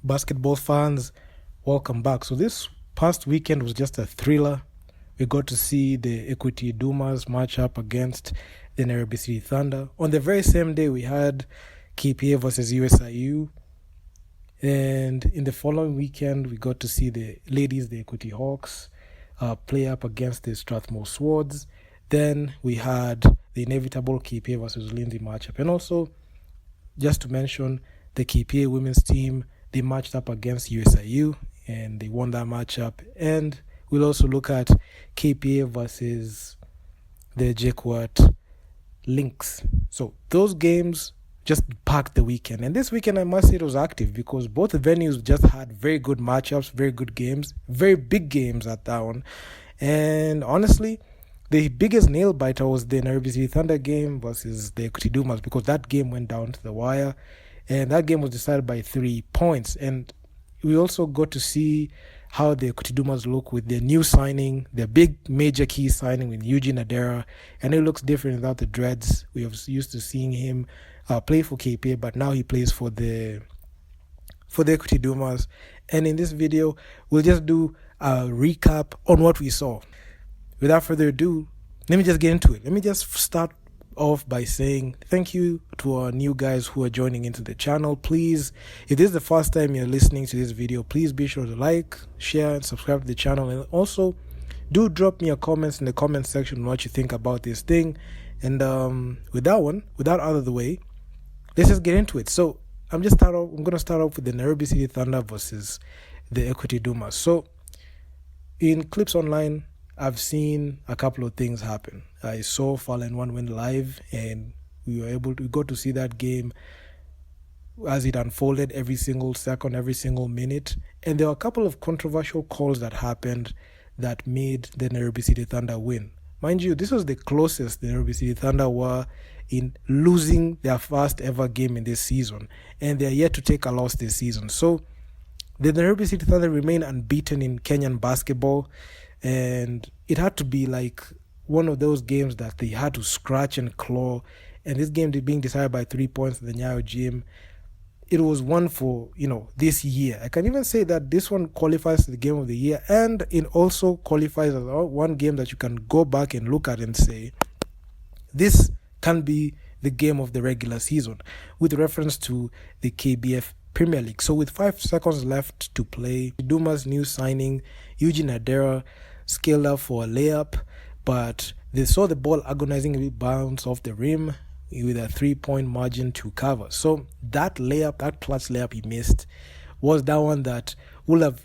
basketball fans, welcome back. So this past weekend was just a thriller. We got to see the Equity Dumas match up against the Nairobi City Thunder. On the very same day, we had KPA versus USIU. And in the following weekend, we got to see the ladies, the Equity Hawks, play up against the Strathmore Swords. Then we had the inevitable KPA versus Lindsay matchup. And also, just to mention, the KPA women's team, they matched up against USIU and they won that matchup. And we'll also look at KPA versus the JKUAT Lynx. So those games just packed the weekend. And this weekend, I must say, it was active because both venues just had very good matchups, very good games, very big games at that one. And honestly, the biggest nail biter was the Nairobi City Thunder game versus the Equity Dumas because that game went down to the wire. And that game was decided by 3 points. And we also got to see how the Equity Dumas look with their new signing, their big major key signing with Eugene Adera. And it looks different without the dreads. We have used to seeing him play for KPA, but now he plays for the Equity Dumas. And in this video, we'll just do a recap on what we saw. Without further ado, let me just get into it. Let me just start off by saying thank you to our new guys who are joining into the channel. Please, if this is the first time you're listening to this video, please be sure to like, share, and subscribe to the channel. And also, do drop me your comments in the comment section on what you think about this thing. And without out of the way, let's just get into it. So I'm going to start off with the Nairobi City Thunder versus the Equity Dumas. So in clips online, I've seen a couple of things happen. I saw Fallen One went live, and we got to see that game as it unfolded every single second, every single minute. And there were a couple of controversial calls that happened that made the Nairobi City Thunder win. Mind you, this was the closest the Nairobi City Thunder were in losing their first ever game in this season, and they are yet to take a loss this season. So the Nairobi City Thunder remain unbeaten in Kenyan basketball. And it had to be like one of those games that they had to scratch and claw. And this game being decided by 3 points in the Nyayo gym, it was one for, this year. I can even say that this one qualifies to the game of the year. And it also qualifies as one game that you can go back and look at and say, this can be the game of the regular season with reference to the KBF Premier League. So with 5 seconds left to play, Dumas' new signing, Eugene Adera, scaled up for a layup, but they saw the ball agonizingly bounce off the rim with a 3-point margin to cover. So that clutch layup he missed was that one that would have,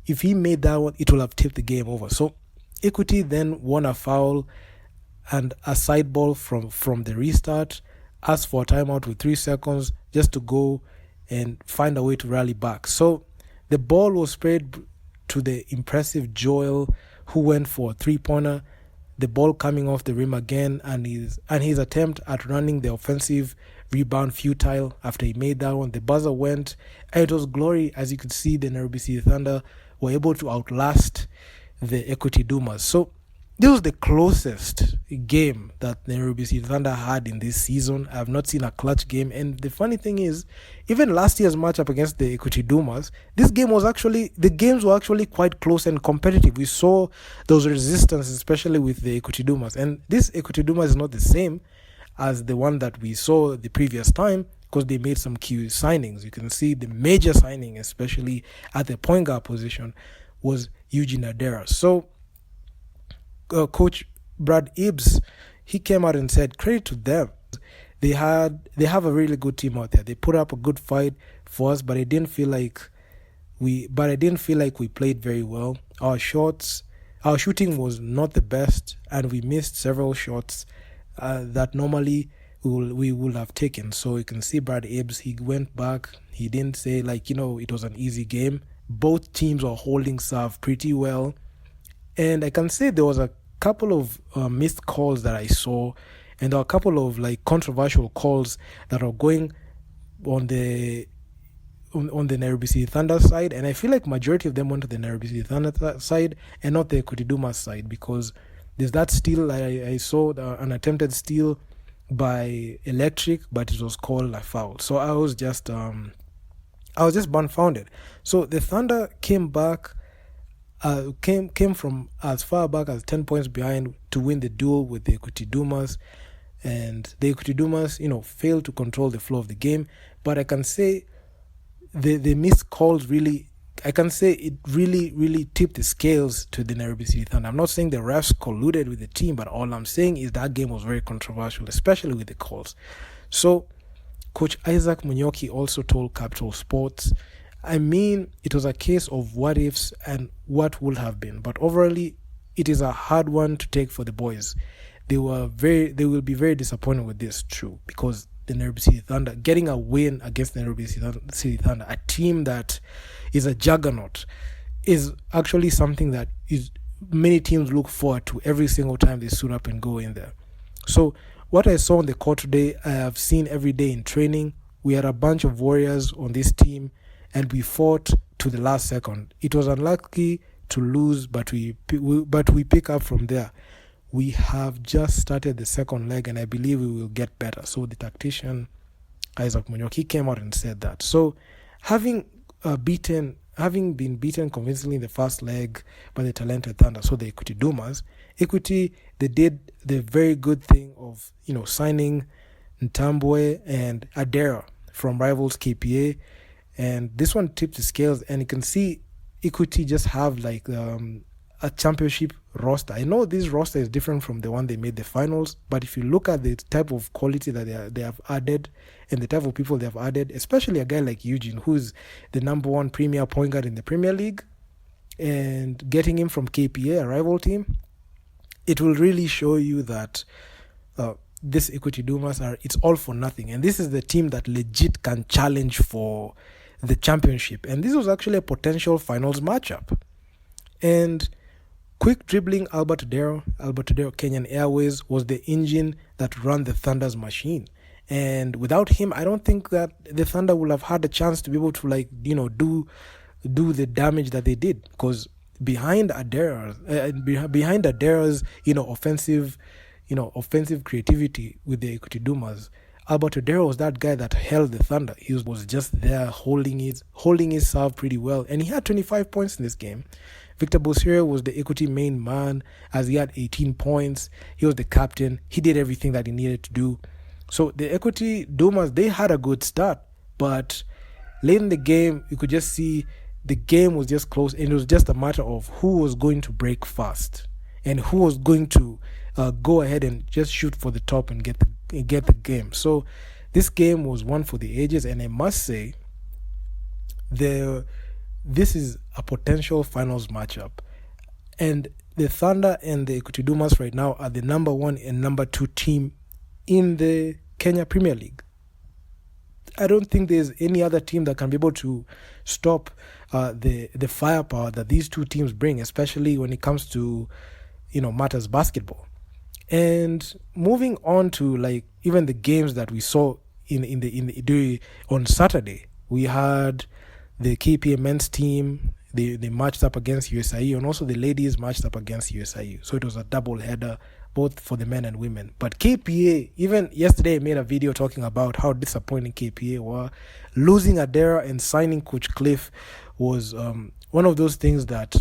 if he made that one, it would have tipped the game over. So Equity then won a foul and a side ball from the restart, asked for a timeout with 3 seconds just to go and find a way to rally back. So the ball was sprayed to the impressive Joel, who went for a 3-pointer, the ball coming off the rim again, and his attempt at running the offensive rebound futile after he made that one. The buzzer went, and it was glory. As you could see, the Nairobi City Thunder were able to outlast the Equity Dumas. So this was the closest game that Nairobi City Thunder had in this season. I have not seen a clutch game. And the funny thing is, even last year's matchup against the Equity Dumas, the games were actually quite close and competitive. We saw those resistance, especially with the Equity Dumas. And this Equity Dumas is not the same as the one that we saw the previous time because they made some key signings. You can see the major signing, especially at the point guard position, was Eugene Adera. So Coach Brad Ibbs, he came out and said credit to them. They have a really good team out there. They put up a good fight for us, but I didn't feel like we played very well. Our shooting was not the best, and we missed several shots that normally we would have taken. So you can see Brad Ibbs, he went back. He didn't say it was an easy game. Both teams were holding serve pretty well. And I can say there was a couple of missed calls that I saw, and there were a couple of controversial calls that are going on the Nairobi City Thunder side, and I feel like majority of them went to the Nairobi City Thunder side and not the Equity Dumas side, because there's that steal. I saw an attempted steal by Electric, but it was called a foul. So I was just I was just dumbfounded. So the Thunder came back, came from as far back as 10 points behind to win the duel with the Equity Dumas, and the Equity Dumas, failed to control the flow of the game. But I can say the missed calls really, I can say it really, really tipped the scales to the Nairobi City Thunder. I'm not saying the refs colluded with the team, but all I'm saying is that game was very controversial, especially with the calls. So Coach Isaac Munyoki also told Capital Sports, it was a case of what ifs and what would have been, but overall, it is a hard one to take for the boys. They will be very disappointed with this, true, because the Nairobi City Thunder, getting a win against the Nairobi City Thunder, a team that is a juggernaut, is actually something that is many teams look forward to every single time they suit up and go in there. So what I saw on the court today, I have seen every day in training. We had a bunch of warriors on this team, and we fought to the last second. It was unlucky to lose, but we pick up from there. We have just started the second leg, and I believe we will get better. So the tactician, Isaac Munyoki, came out and said that. So having been beaten convincingly in the first leg by the talented Thunder, so the Equity Dumas, they did the very good thing of, signing Ntambwe and Adera from rivals KPA. And this one tipped the scales, and you can see Equity just have like a championship roster. I know this roster is different from the one they made the finals, but if you look at the type of quality that they have added and the type of people they have added, especially a guy like Eugene, who's the number one premier point guard in the Premier League, and getting him from KPA, a rival team, it will really show you that this Equity Dumas it's all for nothing. And this is the team that legit can challenge for the championship. And this was actually a potential finals matchup. And quick dribbling Albert Odero, Kenyan Airways, was the engine that ran the Thunder's machine. And without him, I don't think that the Thunder would have had a chance to be able to do the damage that they did. Because behind Adera's offensive creativity with the Equity Dumas, Albert Odero was that guy that held the Thunder. He was just there holding his serve pretty well, and he had 25 points in this game. Victor Bosire was the Equity main man, as he had 18 points. He was the captain. He did everything that he needed to do. So the Equity Dumas, they had a good start, but late in the game, you could just see the game was just close, and it was just a matter of who was going to break fast and who was going to go ahead and just shoot for the top and get the game. So this game was one for the ages, and I must say, this is a potential finals matchup. And the Thunder and the Equity Dumas right now are the number 1 and number 2 team in the Kenya Premier League. I don't think there's any other team that can be able to stop the firepower that these two teams bring, especially when it comes to matters basketball. And moving on to even the games that we saw on Saturday, we had the KPA men's team. They matched up against USIU, and also the ladies matched up against USIU. So it was a double header, both for the men and women. But KPA, even yesterday, made a video talking about how disappointing KPA were. Losing Adera and signing Coach Cliff was one of those things that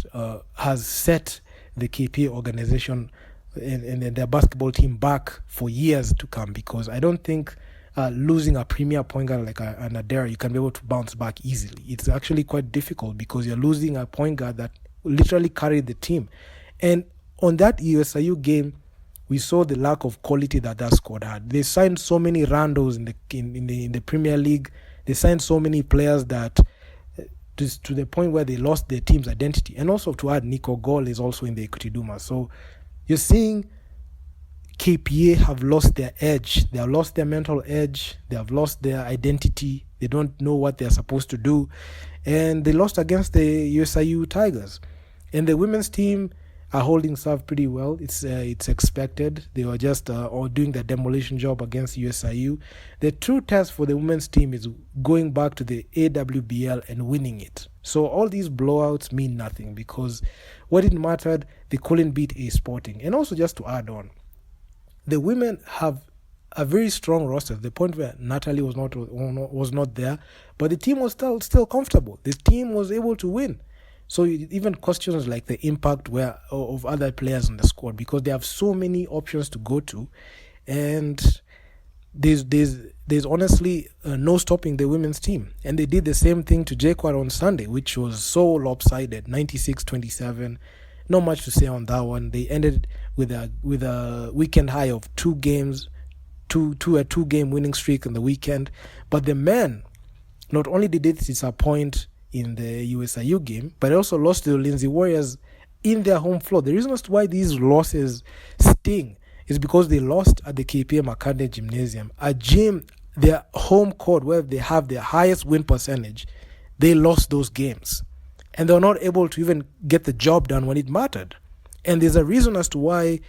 has set the KPA organization and their basketball team back for years to come, because I don't think losing a premier point guard like an Adera, you can be able to bounce back easily. It's actually quite difficult because you're losing a point guard that literally carried the team. And on that USIU game, we saw the lack of quality that squad had. They signed so many randos in the Premier League. They signed so many players that to the point where they lost their team's identity. And also to add, Nico Gol is also in the Equity Dumas. So you're seeing KPA have lost their edge. They have lost their mental edge. They have lost their identity. They don't know what they're supposed to do. And they lost against the USIU Tigers. And the women's team are holding serve pretty well. It's expected. They were just doing the demolition job against USIU. The true test for the women's team is going back to the AWBL and winning it. So all these blowouts mean nothing, because what it mattered, they couldn't beat A Sporting. And also, just to add on, the women have a very strong roster. The point where Natalie was not there, but the team was still comfortable. The team was able to win. So even questions like the impact of other players on the squad, because they have so many options to go to, and there's honestly no stopping the women's team. And they did the same thing to JKUAT on Sunday, which was so lopsided, 96-27. Not much to say on that one. They ended with a weekend high of 2 games, a 2-game winning streak in the weekend. But the men, not only did they disappoint in the USIU game, but also lost to the Lindsay Warriors in their home floor. The reason as to why these losses sting is because they lost at the KPA Makande Gymnasium, a gym, their home court, where they have the highest win percentage. They lost those games, and they were not able to even get the job done when it mattered. And there's a reason as to why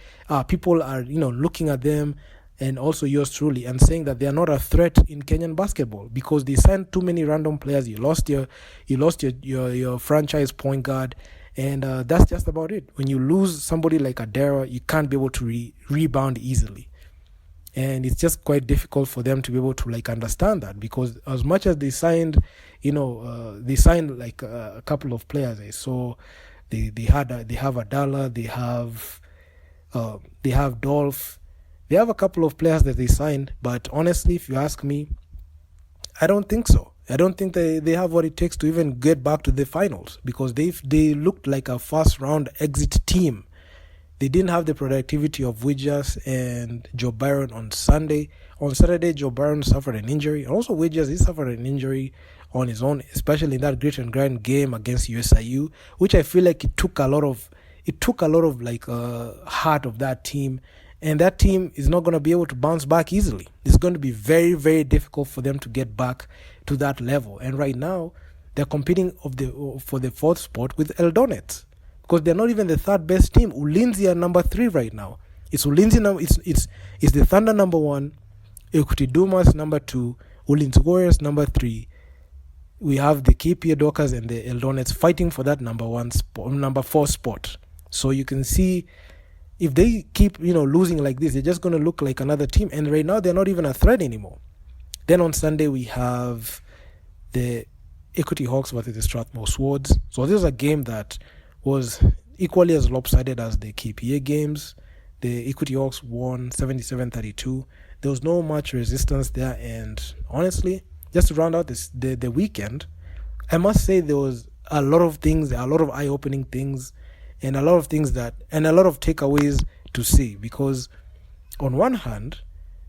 people are looking at them, and also yours truly, and saying that they are not a threat in Kenyan basketball because they signed too many random players. You lost your franchise point guard, and that's just about it. When you lose somebody like Adera, you can't be able to rebound easily, and it's just quite difficult for them to be able to understand that, because as much as they signed, they signed like a couple of players. So they have Adala, they have Dolph. They have a couple of players that they signed, but honestly, if you ask me, I don't think so. I don't think they have what it takes to even get back to the finals, because they looked like a first-round exit team. They didn't have the productivity of Widjas and Joe Byron on Sunday. On Saturday, Joe Byron suffered an injury. And also Widjas, he suffered an injury on his own, especially in that grit and grind game against USIU, which I feel like it took a lot of heart of that team. And that team is not going to be able to bounce back easily. It's going to be very, very difficult for them to get back to that level. And right now, they're competing for the 4th spot with Eldoret, because they're not even the 3rd best team. Ulinzi are number 3 right now. It's Ulinzi it's the Thunder number 1, Equity Dumas number 2, Ulinzi Warriors number 3. We have the KPA Dockers and the Eldonets fighting for that number 4 spot. So you can see, if they keep losing like this, they're just going to look like another team. And right now, they're not even a threat anymore. Then on Sunday, we have the Equity Hawks versus the Strathmore Swords. So this is a game that was equally as lopsided as the KPA games. The Equity Hawks won 77-32. There was no much resistance there. And honestly, just to round out the weekend, I must say there was a lot of eye-opening things, and a lot of takeaways to see, because on one hand,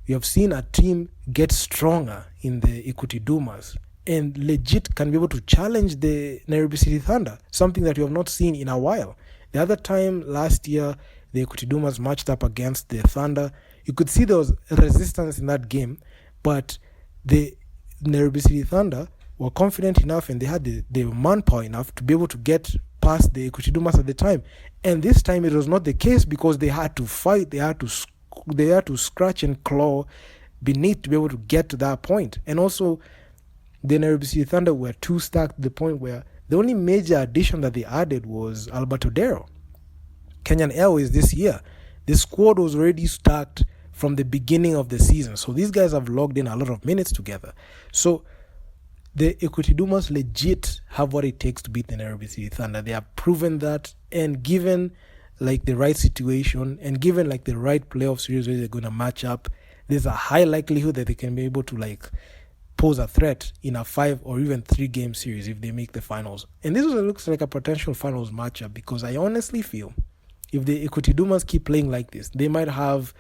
you have seen a team get stronger in the Equity Dumas and legit can be able to challenge the Nairobi City Thunder, something that you have not seen in a while. The other time last year, the Equity Dumas matched up against the Thunder. You could see there was resistance in that game, but the Nairobi City Thunder were confident enough, and they had the manpower enough to be able to get past the Equity Dumas at the time. And this time it was not the case, because they had to fight, they had to scratch and claw beneath to be able to get to that point. And also, the Nairobi City Thunder were too stacked to the point where the only major addition that they added was Alberto Dero. Kenyan Airways this year, the squad was already stacked from the beginning of the season. So these guys have logged in a lot of minutes together. So the Equity Dumas legit have what it takes to beat the Nairobi City Thunder. They have proven that, and given the right situation, and given the right playoff series where they're going to match up, there's a high likelihood that they can be able to pose a threat in a 5 or even 3 game series if they make the finals. And this looks like a potential finals matchup, because I honestly feel if the Equity Dumas keep playing like this, they might have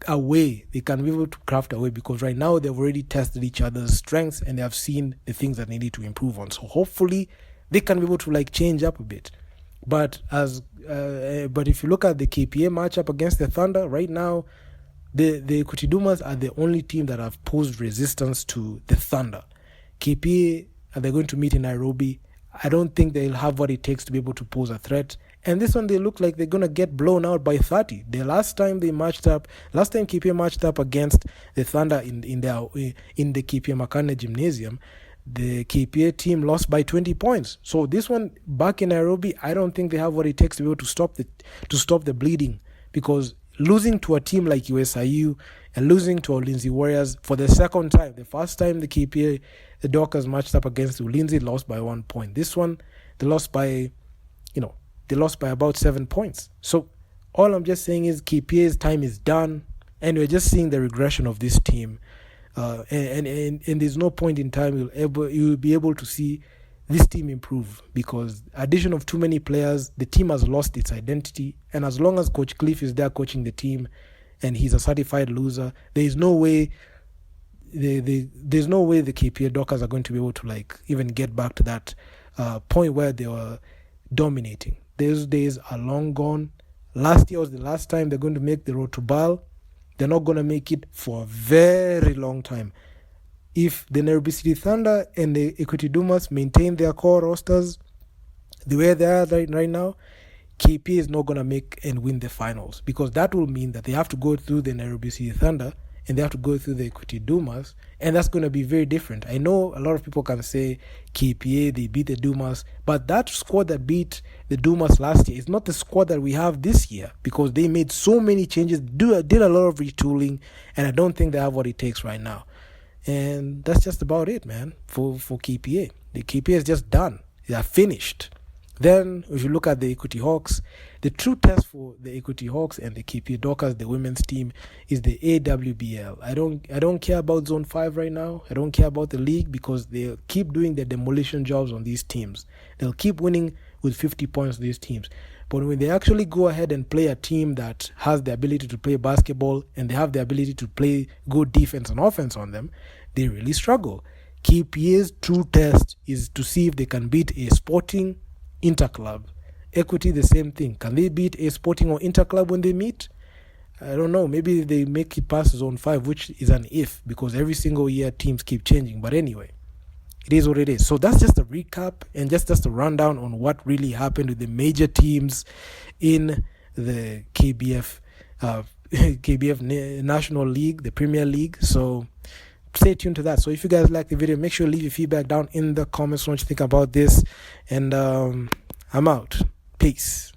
a way, they can be able to craft a way, because right now they've already tested each other's strengths and they have seen the things that they need to improve on. So hopefully they can be able to change up a bit. But if you look at the KPA matchup against the Thunder right now, the Equity Dumas are the only team that have posed resistance to the Thunder. KPA, they're going to meet in Nairobi. I don't think they'll have what it takes to be able to pose a threat. And this one, they look like they're going to get blown out by 30. The last time KPA matched up against the Thunder in the KPA Makane Gymnasium, the KPA team lost by 20 points. So this one back in Nairobi, I don't think they have what it takes to be able to stop the bleeding, because losing to a team like USIU and losing to our Lindsay Warriors for the second time. The first time the KPA, the Dockers matched up against Lindsay, lost by 1 point. This one, they lost by about 7 points. So all I'm just saying is KPA's time is done, and we're just seeing the regression of this team. And there's no point in time you'll be able to see this team improve, because addition of too many players, the team has lost its identity. And as long as Coach Cliff is there coaching the team and he's a certified loser, there's no way the KPA Dockers are going to be able to even get back to that point where they were dominating. Those days are long gone. Last year was the last time they're going to make the road to BAL. They're not going to make it for a very long time. If the Nairobi City Thunder and the Equity Dumas maintain their core rosters the way they are right now, KPA is not going to make and win the finals, because that will mean that they have to go through the Nairobi City Thunder and they have to go through the Equity Dumas, and that's going to be very different. I know a lot of people can say KPA, they beat the Dumas, but that squad that beat the Dumas last year is not the squad that we have this year, because they made so many changes, did a lot of retooling, and I don't think they have what it takes right now. And that's just about it, man, for KPA. The KPA is just done. They are finished. Then, if you look at the Equity Hawks, the true test for the Equity Hawks and the KPA Dockers, the women's team, is the AWBL. I don't care about Zone 5 right now. I don't care about the league, because they'll keep doing their demolition jobs on these teams. They'll keep winning with 50 points, these teams. But when they actually go ahead and play a team that has the ability to play basketball and they have the ability to play good defense and offense on them, they really struggle. KPA's true test is to see if they can beat a Sporting, Interclub. Equity, the same thing. Can they beat a Sporting or Interclub when they meet? I don't know. Maybe they make it past Zone 5, which is an if, because every single year teams keep changing. But anyway, it is what it is. So that's just a recap and just a rundown on what really happened with the major teams in the KBF National League, the Premier League. So stay tuned to that. So if you guys like the video, make sure to leave your feedback down in the comments, what you think about this. And I'm out. Peace.